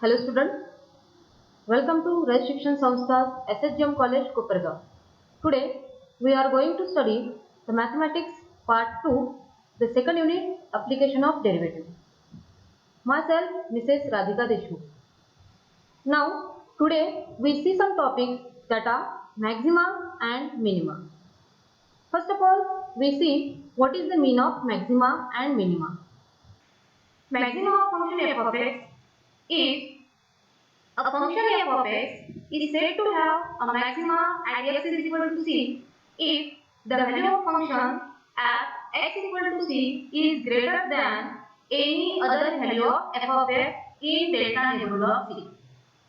Hello students, welcome to Raj Shikshan Samstha's SHGM College Kopargaon. Today we are going to study the Mathematics Part 2, the second unit, Application of Derivative. Myself, Mrs. Radhika Deshmukh. Now today we see some topics that are maxima and minima. First of all, we see what is the mean of maxima and minima. Maximum of function f of x is a function f of x is said to have a maxima at x is equal to c if the value of function at x equal to c is greater than any other value of f of x in delta neighborhood of c.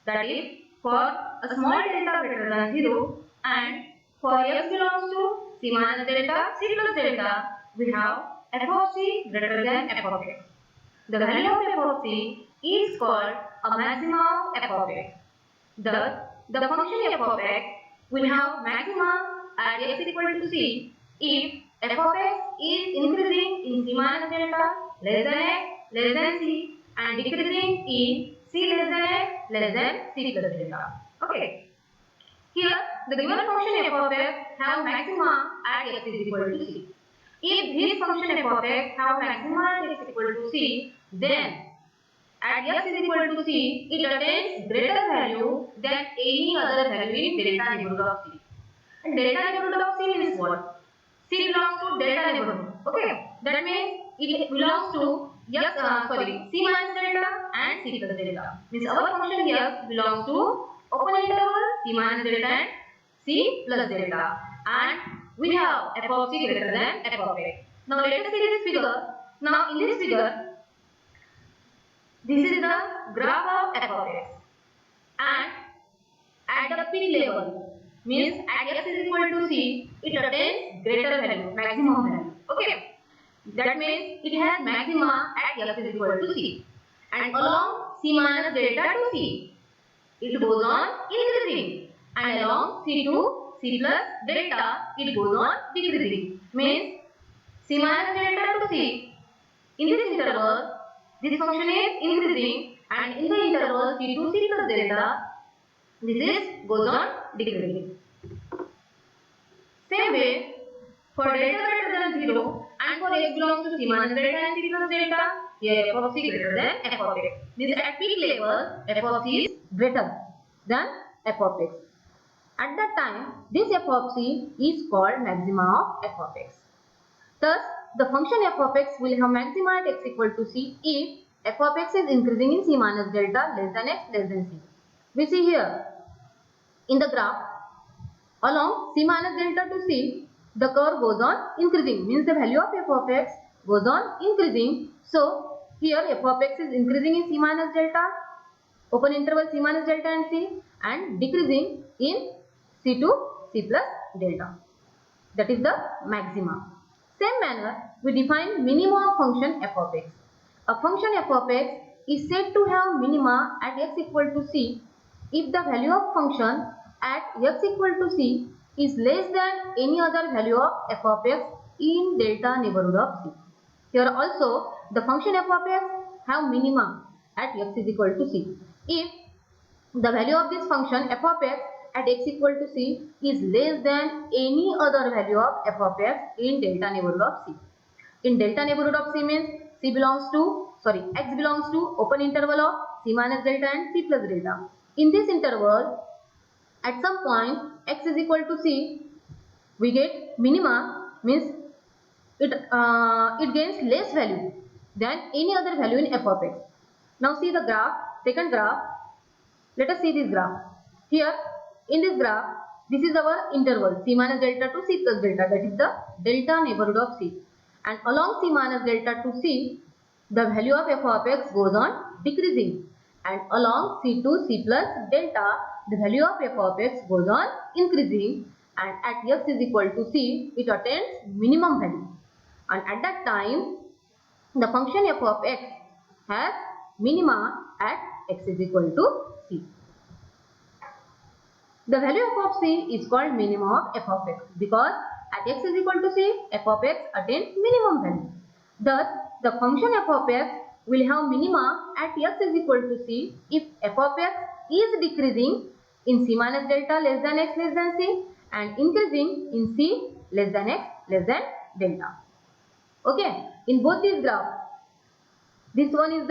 That is, for a small delta greater than 0 and for x belongs to c minus delta, c plus delta, we have f of c greater than f of x. The value of f of c is called a maxima of f of x. Thus, the function f of x will have maxima at x equal to c if f of x is increasing in c minus delta less than x less than c and decreasing in c less than x less than c plus delta. Okay. Here, the given function f of x have maxima at x is equal to c. If this function f of x have maxima at x equal to c, then at x is equal to c, it attains greater value than any other value in delta neighborhood of c. And delta neighborhood of c means what? C belongs to delta neighborhood. Okay, that means it belongs to c minus delta and c plus delta. Means our function here belongs to open interval c minus delta and c plus delta, and we have f of c greater than f of x. Now let us see this figure. Now in this figure, this is the graph of f of x, and at the peak level, means at x is equal to c, it attains greater value, maximum value. Okay, that means it has maxima at x is equal to c, and along c minus delta to c, it goes on increasing, and along c to c plus delta, it goes on decreasing. Means c minus delta to c, in this interval, this function is increasing, and in the interval c to c plus delta, this goes on decreasing. Same way, for delta greater than 0 and for x belongs to c minus delta and c plus delta, here f of c greater than f of x. Means at peak level, f of c is greater than f of x. At that time, this f of c is called maxima of f of x. Thus, the function f of x will have maxima at x equal to c if f of x is increasing in c minus delta less than x less than c. We see here in the graph, along c minus delta to c, the curve goes on increasing, means the value of f of x goes on increasing. So, here f of x is increasing in c minus delta, open interval c minus delta and c, and decreasing in c to c plus delta. That is the maxima. Same manner, we define minima of function f of x. A function f of x is said to have minima at x equal to c if the value of function at x equal to c is less than any other value of f of x in delta neighborhood of c. Here also, the function f of x have minima at x is equal to c if the value of this function f of x at x equal to c is less than any other value of f of x in delta neighborhood of c. In delta neighborhood of c means x belongs to open interval of c minus delta and c plus delta. In this interval, at some point x is equal to c, we get minima, means it gains less value than any other value in f of x. Now see the graph, second graph. Let us see this graph. Here, in this graph, this is our interval c minus delta to c plus delta, that is the delta neighborhood of c. And along c minus delta to c, the value of f of x goes on decreasing. And along c to c plus delta, the value of f of x goes on increasing. And at x is equal to c, it attains minimum value. And at that time, the function f of x has minima at x is equal to c. The value of c is called minimum of f of x because at x is equal to c, f of x attains minimum value. Thus, the function f of x we'll have minima at x is equal to c if f of x is decreasing in c minus delta less than x less than c and increasing in c less than x less than delta. Okay, in both these graphs, this one is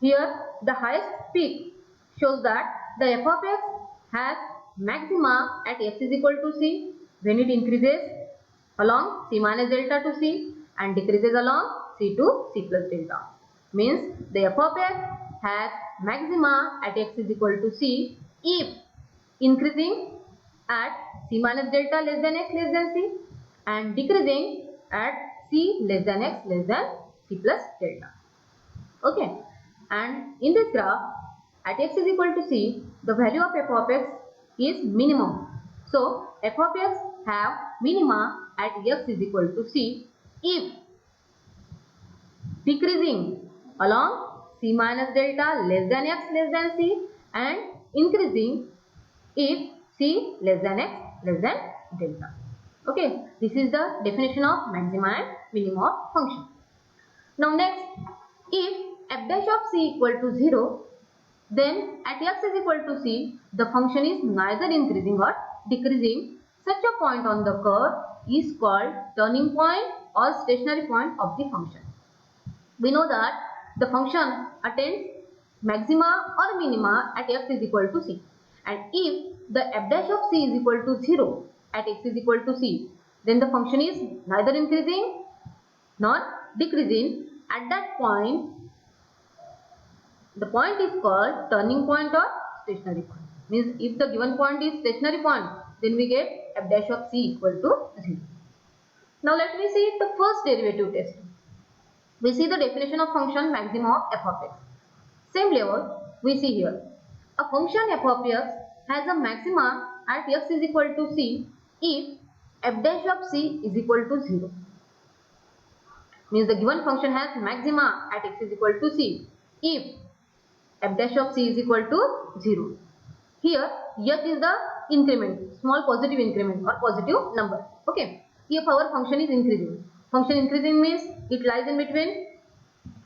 here the highest peak shows that the f of x has maxima at x is equal to c when it increases along c minus delta to c and decreases along c to c plus delta. Means the f of x has maxima at x is equal to c if increasing at c minus delta less than x less than c and decreasing at c less than x less than c plus delta. Okay, and in this graph at x is equal to c, the value of f of x is minimum. So f of x have minima at x is equal to c if decreasing along c minus delta less than x less than c and increasing if c less than x less than delta. Okay, this is the definition of maxima and minima of function. Now next, if f dash of c equal to 0, then at x is equal to c, the function is neither increasing or decreasing. Such a point on the curve is called turning point or stationary point of the function. We know that the function attains maxima or minima at x is equal to c. And if the f dash of c is equal to 0 at x is equal to c, then the function is neither increasing nor decreasing. At that point, the point is called turning point or stationary point. Means if the given point is stationary point, then we get f dash of c equal to 0. Now let me see the first derivative test. We see the definition of function maxima of f of x. Same level we see here. A function f of x has a maxima at x is equal to c if f dash of c is equal to 0. Means the given function has maxima at x is equal to c if f dash of c is equal to 0. Here h is the increment, small positive increment or positive number. Okay. If our function is increasing. Function increasing means it lies in between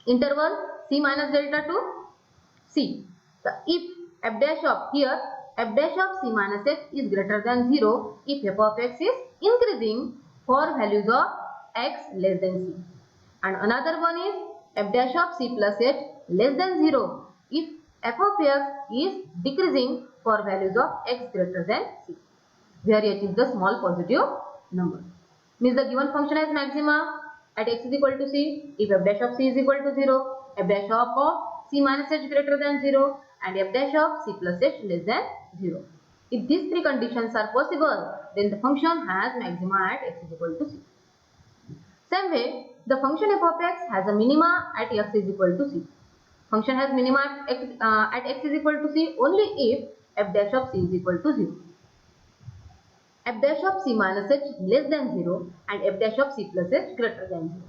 interval c minus delta to c. So if f dash of here f dash of c minus x is greater than 0 if f of x is increasing for values of x less than c. And another one is f dash of c plus h less than 0 if f of x is decreasing for values of x greater than c, where h is the small positive number. Means the given function has maxima at x is equal to c if f dash of c is equal to 0, f dash of c minus h greater than 0 and f dash of c plus h less than 0. If these three conditions are possible, then the function has maxima at x is equal to c. Same way, the function f of x has a minima at x is equal to c. Function has minima at x is equal to c only if f dash of c is equal to 0. F dash of c minus h less than 0 and f dash of c plus h greater than 0.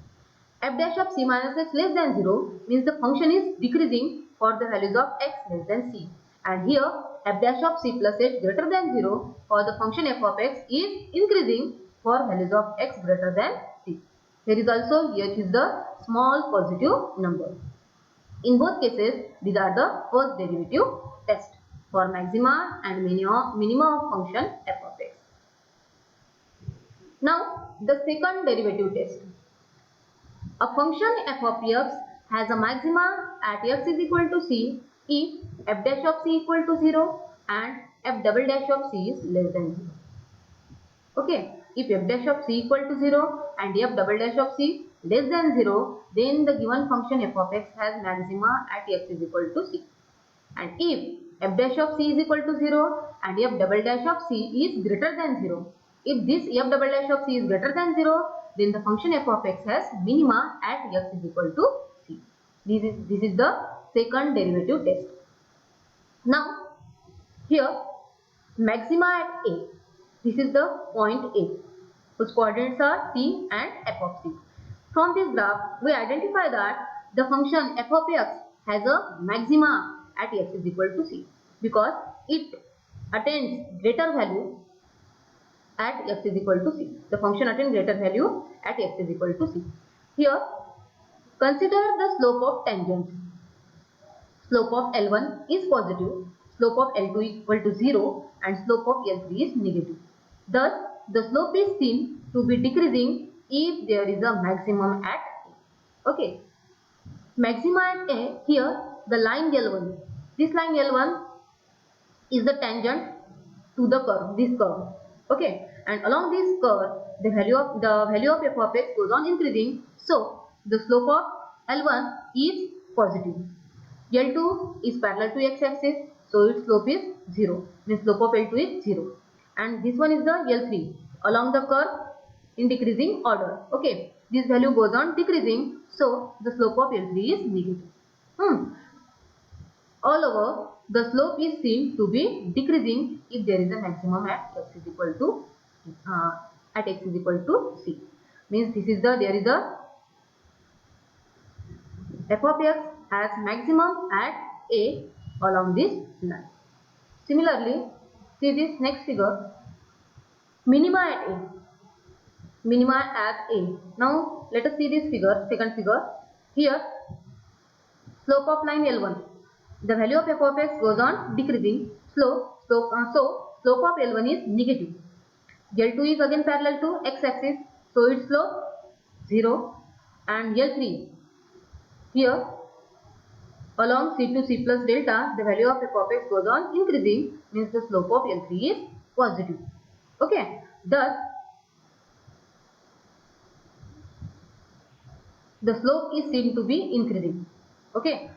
F dash of c minus h less than 0 means the function is decreasing for the values of x less than c. And here f dash of c plus h greater than 0 for the function f of x is increasing for values of x greater than c. Here is also h is the small positive number. In both cases, these are the first derivative test for maxima and minima of function f of x. Now, the second derivative test. A function f of x has a maxima at x is equal to c if f dash of c equal to 0 and f double dash of c is less than 0. Okay, if f dash of c equal to 0 and f double dash of c less than 0, then the given function f of x has maxima at x is equal to c. And if f dash of c is equal to 0 and f double dash of c is greater than 0, if this f double dash of c is greater than 0, then the function f of x has minima at x is equal to c. This is the second derivative test. Now, here maxima at a. This is the point a, whose coordinates are c and f of c. From this graph, we identify that the function f of x has a maxima at x is equal to c because it attains greater value at x is equal to c. The function attains greater value at x is equal to c. Here, Consider the slope of tangent. Slope of L1 is positive, slope of L2 is equal to 0 and slope of L3 is negative. Thus, the slope is seen to be decreasing if there is a maximum at A. Okay. Maxima at A, here the line L1. This line L1 is the tangent to the curve, this curve. Okay. And along this curve, the value of f of x goes on increasing. So, the slope of L1 is positive. L2 is parallel to x-axis, so its slope is 0. Means slope of L2 is 0. And this one is the L3 along the curve in decreasing order. Okay, this value goes on decreasing, so the slope of L3 is negative. All over, the slope is seen to be decreasing if there is a maximum at x is equal to c. Means this is there is a f of x has maximum at A along this line. Similarly, see this next figure, minima at A. Minima at A. Now, let us see this figure, second figure. Here, slope of line L1. The value of f of x goes on decreasing. So, slope of L1 is negative. L2 is again parallel to x-axis, so its slope 0. And L3, here along c to c plus delta, the value of f of x goes on increasing, means the slope of L3 is positive. Okay, thus the slope is seen to be increasing. Okay,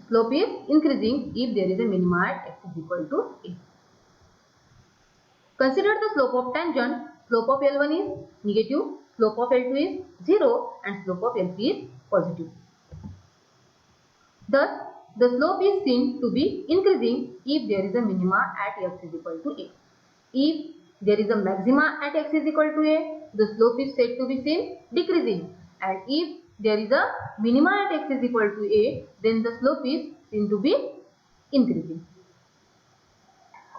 slope is increasing if there is a minima at x is equal to A. Consider the slope of tangent. Slope of L1 is negative, slope of L2 is 0 and slope of L3 is positive. Thus, the slope is seen to be increasing if there is a minima at x is equal to A. If there is a maxima at x is equal to A, the slope is said to be seen decreasing. And if there is a minima at x is equal to A, then the slope is seen to be increasing.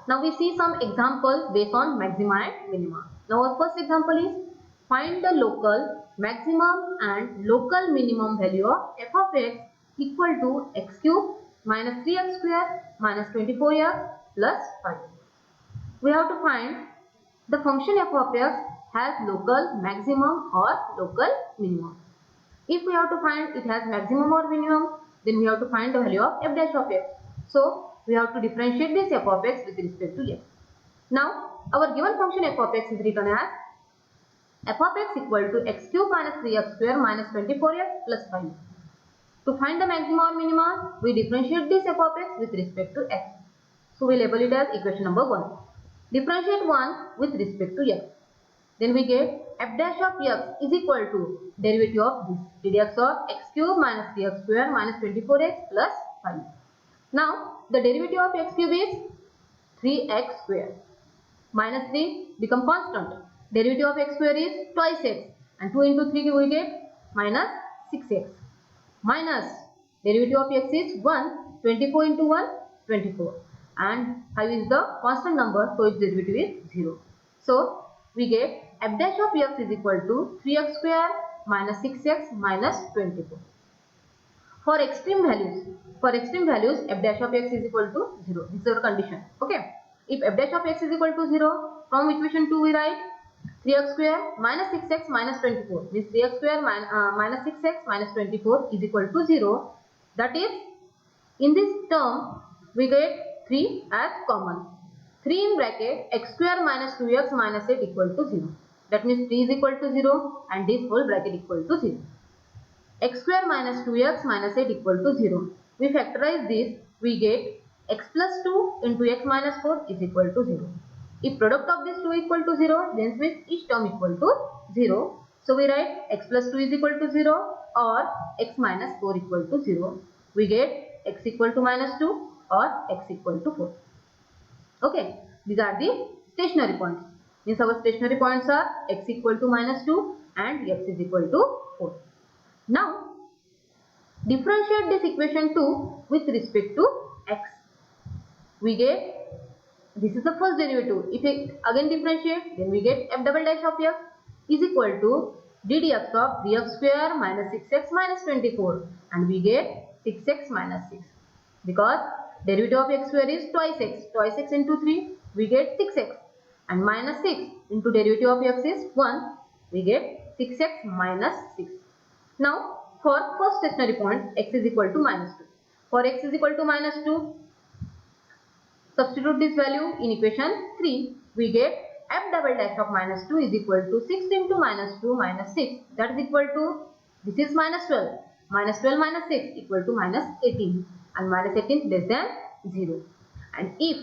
Now we see some examples based on maxima and minima. Now our first example is find the local maximum and local minimum value of f of x equal to x cube minus 3x square minus 24x plus 5. We have to find the function f of x has local maximum or local minimum. If we have to find it has maximum or minimum, then we have to find the value of f dash of x. So, we have to differentiate this f of x with respect to x. Now, our given function f of x is written as f of x equal to x cube minus 3x square minus 24x plus 5. To find the maxima or minima, we differentiate this f of x with respect to x. So, we label it as equation number 1. Differentiate 1 with respect to x. Then we get f dash of x is equal to derivative of this ddx of x cube minus 3x square minus 24x plus 5. Now, the derivative of x cube is 3x square. Minus 3 become constant. Derivative of x square is twice x. And 2 into 3 we get minus 6x. Minus derivative of x is 1. 24 into 1, 24. And 5 is the constant number, so its derivative is 0. So, we get f dash of x is equal to 3x square minus 6x minus 24. For extreme values, f dash of x is equal to 0. This is our condition. Okay. If f dash of x is equal to 0, from equation 2 we write 3x square minus 6x minus 24. This 3x square minus 6x minus 24 is equal to 0. That is, in this term, we get 3 as common. 3 in bracket x square minus 2x minus 8 equal to 0. That means 3 is equal to 0 and this whole bracket equal to 0. X square minus 2x minus 8 equal to 0. We factorize this, we get x plus 2 into x minus 4 is equal to 0. If product of these two equal to 0, then means each term equal to 0. So we write x plus 2 is equal to 0 or x minus 4 equal to 0. We get x equal to minus 2 or x equal to 4. Okay, these are the stationary points. Means our stationary points are x equal to minus 2 and x is equal to 4. Now, differentiate this equation 2 with respect to x. We get, this is the first derivative. If we again differentiate, then we get f double dash of x is equal to ddx of 3x square minus 6x minus 24, and we get 6x minus 6, because derivative of x square is twice x into 3, we get 6x, and minus 6 into derivative of x is 1, we get 6x minus 6. Now for first stationary point x is equal to minus 2. For x is equal to minus 2, substitute this value in equation 3, we get f double dash of minus 2 is equal to 6 into minus 2 minus 6, that is equal to, this is minus 12. Minus 12 minus 6 equal to minus 18, and minus 18 less than 0. And if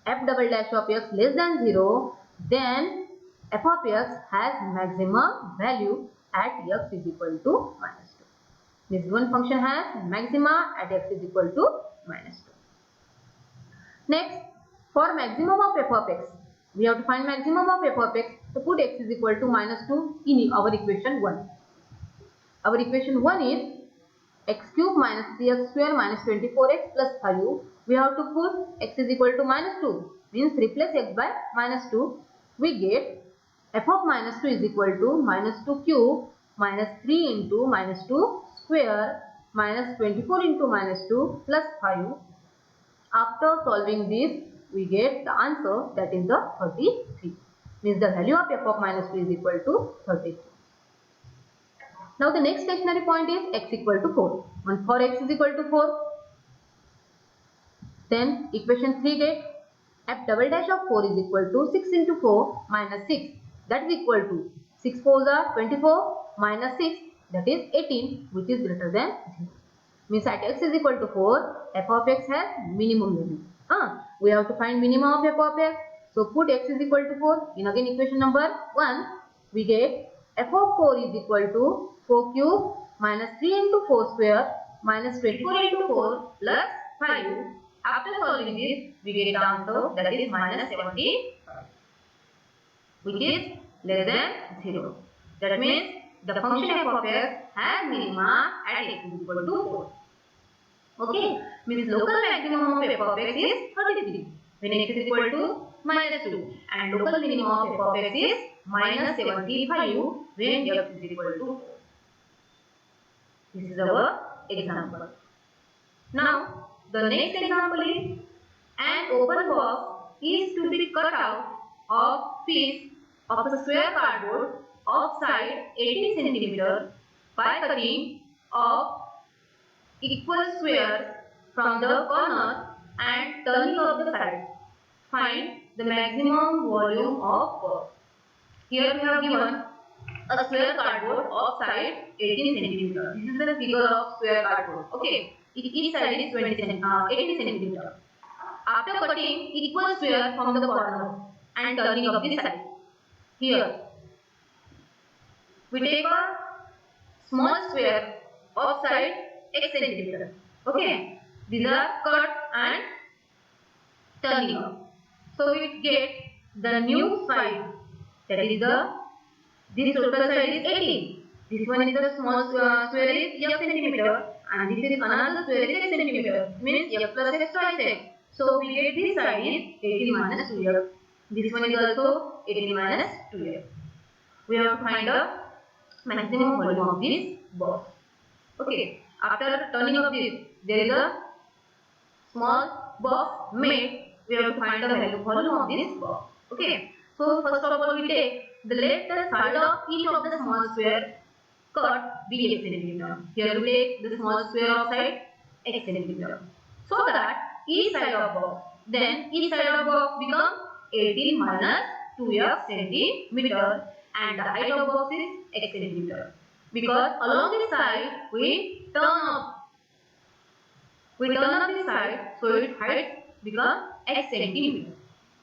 f double dash of x less than 0, then f of x has maximum value at x is equal to minus 2. This one function has maxima at x is equal to minus 2. Next, for maximum of f of x, we have to find maximum of f of x. So put x is equal to minus 2 in our equation 1. Our equation 1 is x cube minus 3x square minus 24x plus 5. We have to put x is equal to minus 2, means replace x by minus 2. We get f of minus 2 is equal to minus 2 cube minus 3 into minus 2 square minus 24 into minus 2 plus 5. After solving this, we get the answer, that is the 33. Means the value of f of minus 2 is equal to 33. Now the next stationary point is x equal to 4. And for x is equal to 4, then equation 3 get f double dash of 4 is equal to 6 into 4 minus 6, that is equal to 6 4s are 24 minus 6, that is 18, which is greater than 0. Means at x is equal to 4, f of x has minimum value. We have to find minimum of f of x. So put x is equal to 4 in again equation number 1. We get f of 4 is equal to 4 cube minus 3 into 4 square minus 24 into 4 plus 5. After solving this, we get the answer, that is minus 75, which is less than 0. That means the function f of x has minima at x is equal to 4. Okay, means local maximum of f of x is 33 when x is equal to minus 2, and local minimum of f of x is minus 75 when x is equal to 4. This is our example. Now the next example is, an open box is to be cut out of piece of a square cardboard of side 18 cm by cutting of equal squares from the corner and turning of the side. Find the maximum volume of box. Here we have given a square cardboard of side 18 cm. This is the figure of square cardboard. Okay, each side is 18 cm. After cutting equal square from the corner and turning of the side, here we take a small square of side x cm. Okay, these are cut and turning up. So we get the new side, that is this total side is 18. This one is the small square is x cm, and this is another square is x cm. Means x plus x twice x. So we get this side is 18 minus 2x. This one is also 18 minus 2x. We have to find the maximum volume of this box. Okay. After turning of this, there is a small box made. We have to find the volume of this box. Okay. So first of all, we take the left side of each of the small square cut be x cm. Here we take the small square of side x cm. So that each side of box, then each side of box become 18 minus 2x centimeter, and the height of box is x centimeter. Because along this side we turn up this side, so its height become x centimeter.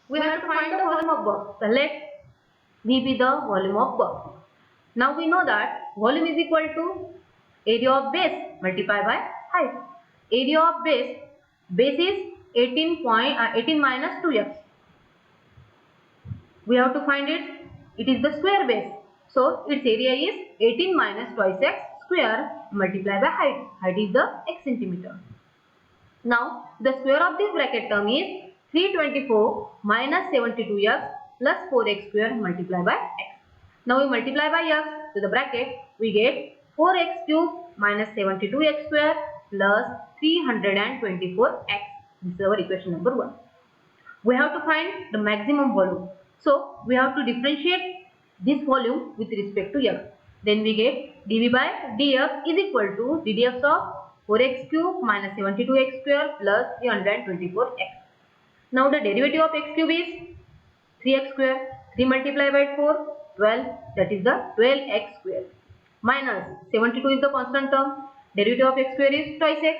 We have to find the volume of box. So let V be the volume of box. Now we know that volume is equal to area of base multiplied by height. Area of base is 18 minus 2x. We have to find it. It is the square base. So its area is 18 minus twice x square multiplied by height. Height is the x centimeter. Now the square of this bracket term is 324 minus 72x plus 4x square multiplied by x. Now we multiply by x. to the bracket, we get 4x cube minus 72x square plus 324x. This is our equation number 1. We have to find the maximum volume. So we have to differentiate this volume with respect to x. Then we get dv by dx is equal to ddx of 4x cube minus 72x square plus 324x. Now the derivative of x cube is 3x square. 3 multiplied by 4, 12. That is the 12x square. Minus 72 is the constant term. Derivative of x square is twice x.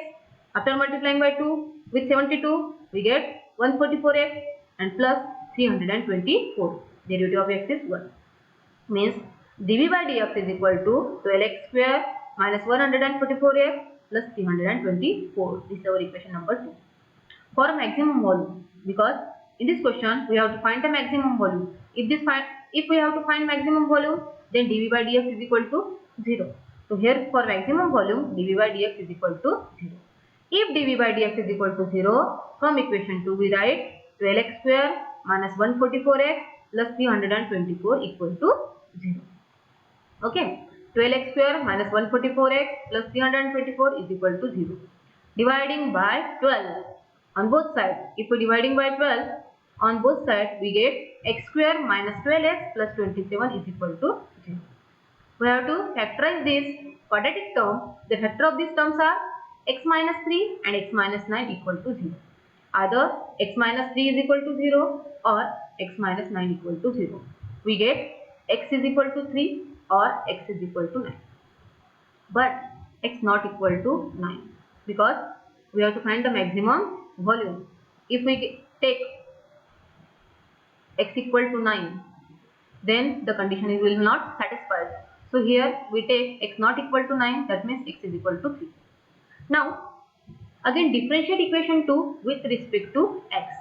After multiplying by 2 with 72, we get 144x and plus 324. Derivative of x is 1. Means dv by dx is equal to 12x square minus 144x plus 324. This is our equation number 2. For maximum volume, because in this question we have to find the maximum volume. If we have to find maximum volume, then dv by dx is equal to 0. So here for maximum volume, dv by dx is equal to 0. If dv by dx is equal to 0, from equation 2 we write 12x square minus 144x plus 324 equal to 0. Okay, 12x square minus 144x plus 324 is equal to 0. Dividing by 12 on both sides. If we dividing by 12 on both sides, we get x square minus 12x plus 27 is equal to 0. We have to factorize this quadratic term. The factor of these terms are x minus 3 and x minus 9 equal to 0. Either x minus 3 is equal to 0 or x minus 9 equal to 0. We get x is equal to 3 or x is equal to 9. But x not equal to 9 because we have to find the maximum volume. If we take x equal to 9, then the condition will not satisfy. So here we take x not equal to 9, that means x is equal to 3. Now again differentiate equation 2 with respect to x.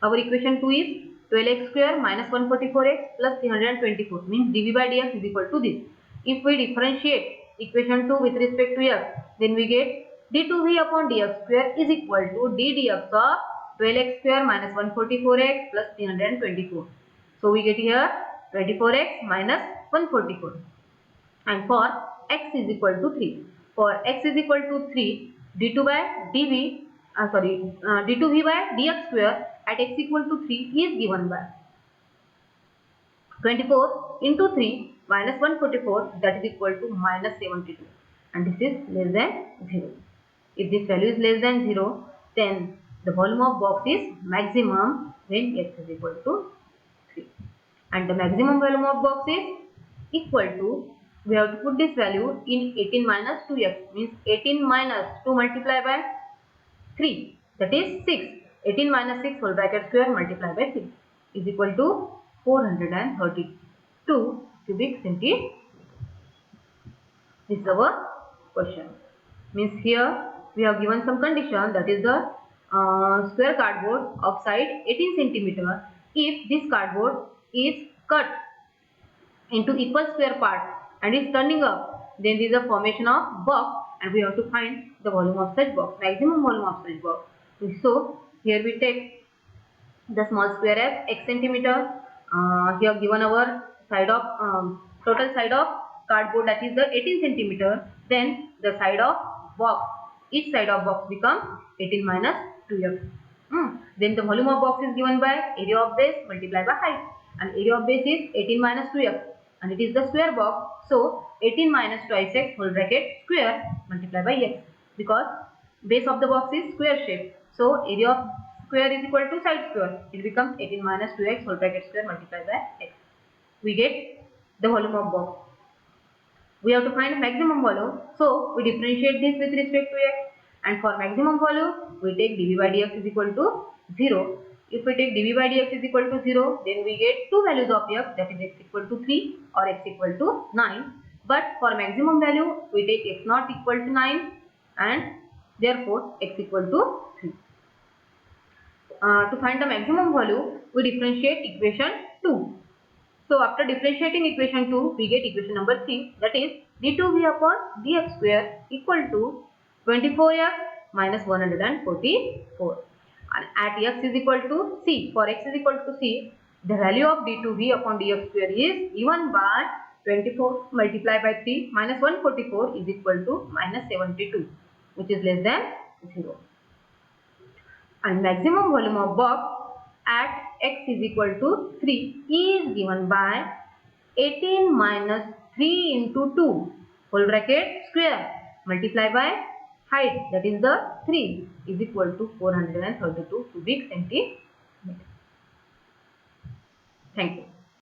Our equation 2 is 12x square minus 144x plus 324, means dv by dx is equal to this. If we differentiate equation 2 with respect to x, then we get d2v upon dx square is equal to d dx of 12x square minus 144x plus 324. So we get here 24x minus 144. And for x is equal to 3. For x is equal to 3, d2v by dx square at x equal to 3 is given by 24 into 3 minus 144, that is equal to minus 72, and this is less than 0. If this value is less than 0, then the volume of box is maximum when x is equal to 3, and the maximum volume of box is equal to, we have to put this value in 18 minus 2x, means 18 minus 2 multiplied by 3, that is 6. 18 minus 6 whole bracket square multiplied by 3 is equal to 432 cubic centimeter. This is our question. Means here we have given some condition, that is the square cardboard of side 18 centimeter. If this cardboard is cut into equal square parts and is turning up, then there is a formation of box, and we have to find the volume of such box, maximum volume of such box. So here we take the small square as x centimeter. Here given our side of total side of cardboard, that is the 18 centimeter. Then the side of box, each side of box becomes 18 minus 2x. Then the volume of box is given by area of base multiplied by height, and area of base is 18 minus 2x, and it is the square box. So 18 minus twice x whole bracket square multiplied by x, because base of the box is square shape. So area of square is equal to side square. It becomes 18 minus 2x whole bracket square multiplied by x. We get the volume of box. We have to find maximum volume. So we differentiate this with respect to x. And for maximum volume, we take dv by dx is equal to 0. If we take dv by dx is equal to 0, then we get two values of x, that is x equal to 3 or x equal to 9. But for maximum value, we take x not equal to 9 and therefore x equal to 3. To find the maximum value, we differentiate equation 2. So after differentiating equation 2, we get equation number 3, that is d2v upon dx square equal to 24x minus 144. And at x is equal to c, for x is equal to c, the value of d2v upon dx square is given by 24 multiplied by 3 minus 144 is equal to minus 72, which is less than 0. And maximum volume of box at x is equal to 3 is given by 18 minus 3 into 2 whole bracket square multiply by height, that is the 3, is equal to 432 cubic centimeter. Thank you.